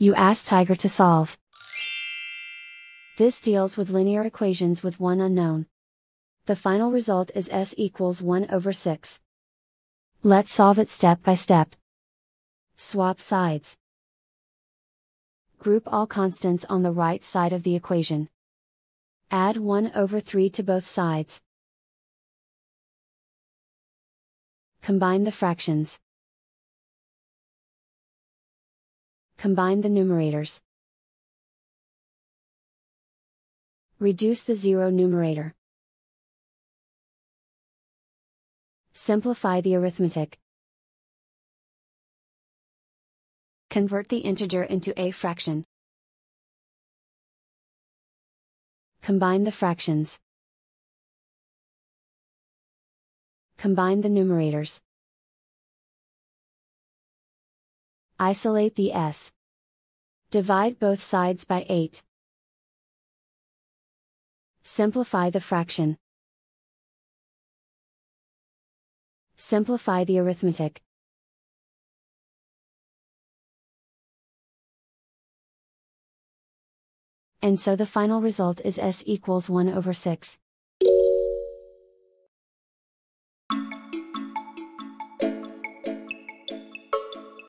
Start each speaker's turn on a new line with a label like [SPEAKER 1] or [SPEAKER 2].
[SPEAKER 1] You ask Tiger to solve. This deals with linear equations with one unknown. The final result is s equals 1 over 6. Let's solve it step by step. Swap sides. Group all constants on the right side of the equation. Add 1 over 3 to both sides. Combine the fractions. Combine the numerators. Reduce the zero numerator. Simplify the arithmetic. Convert the integer into a fraction. Combine the fractions. Combine the numerators. Isolate the s. Divide both sides by 8. Simplify the fraction. Simplify the arithmetic. And so the final result is s equals 1 over 6.